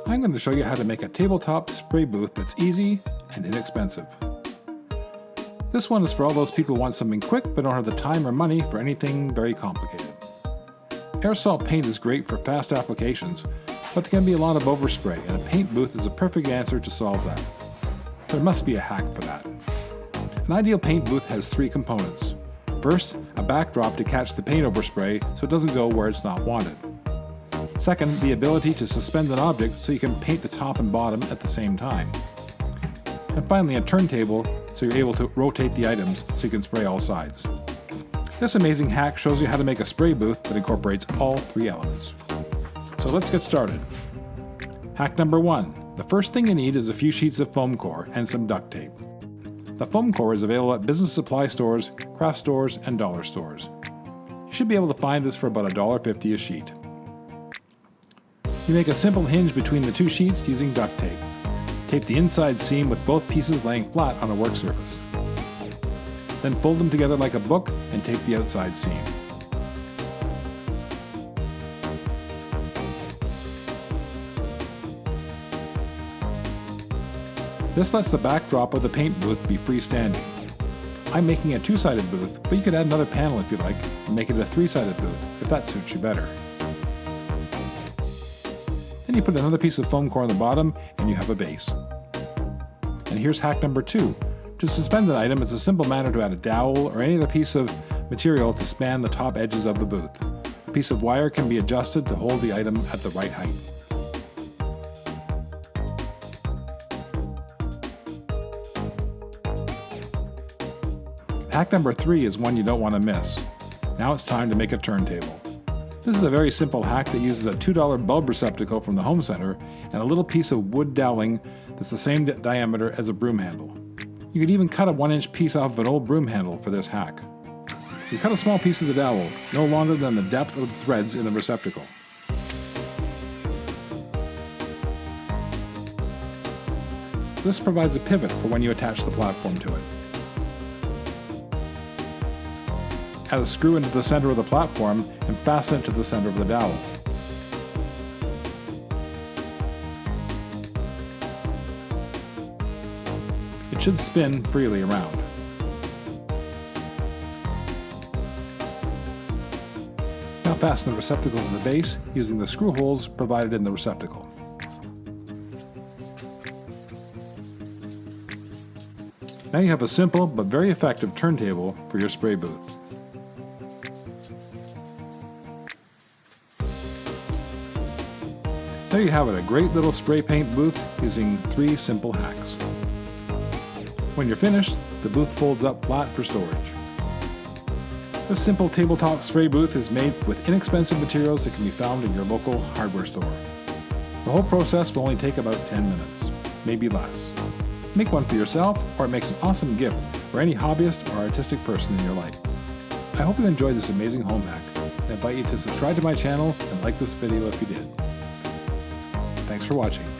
I'm going to show you how to make a tabletop spray booth that's easy and inexpensive. This one is for all those people who want something quick but don't have the time or money for anything very complicated. Aerosol paint is great for fast applications, but there can be a lot of overspray, and a paint booth is a perfect answer to solve that. There must be a hack for that. An ideal paint booth has three components. First, a backdrop to catch the paint overspray so it doesn't go where it's not wanted. Second, the ability to suspend an object so you can paint the top and bottom at the same time. And finally, a turntable so you're able to rotate the items so you can spray all sides. This amazing hack shows you how to make a spray booth that incorporates all three elements. So let's get started. Hack number 1. The first thing you need is a few sheets of foam core and some duct tape. The foam core is available at business supply stores, craft stores, and dollar stores. You should be able to find this for about $1.50 a sheet. You make a simple hinge between the two sheets using duct tape. Tape the inside seam with both pieces laying flat on a work surface. Then fold them together like a book and tape the outside seam. This lets the backdrop of the paint booth be freestanding. I'm making a two-sided booth, but you could add another panel if you like and make it a three-sided booth if that suits you better. Then you put another piece of foam core on the bottom and you have a base. And here's hack number 2. To suspend an item, it's a simple manner to add a dowel or any other piece of material to span the top edges of the booth. A piece of wire can be adjusted to hold the item at the right height. Hack number 3 is one you don't want to miss. Now it's time to make a turntable. This is a very simple hack that uses a $2 bulb receptacle from the home center and a little piece of wood doweling that's the same diameter as a broom handle. You could even cut a 1-inch piece off of an old broom handle for this hack. You cut a small piece of the dowel, no longer than the depth of the threads in the receptacle. This provides a pivot for when you attach the platform to it. Add a screw into the center of the platform and fasten it to the center of the dowel. It should spin freely around. Now fasten the receptacle to the base using the screw holes provided in the receptacle. Now you have a simple but very effective turntable for your spray booth. There you have it, a great little spray paint booth using 3 simple hacks. When you're finished, the booth folds up flat for storage. This simple tabletop spray booth is made with inexpensive materials that can be found in your local hardware store. The whole process will only take about 10 minutes, maybe less. Make one for yourself, or it makes an awesome gift for any hobbyist or artistic person in your life. I hope you enjoyed this amazing home hack. I invite you to subscribe to my channel and like this video if you did. Thanks for watching.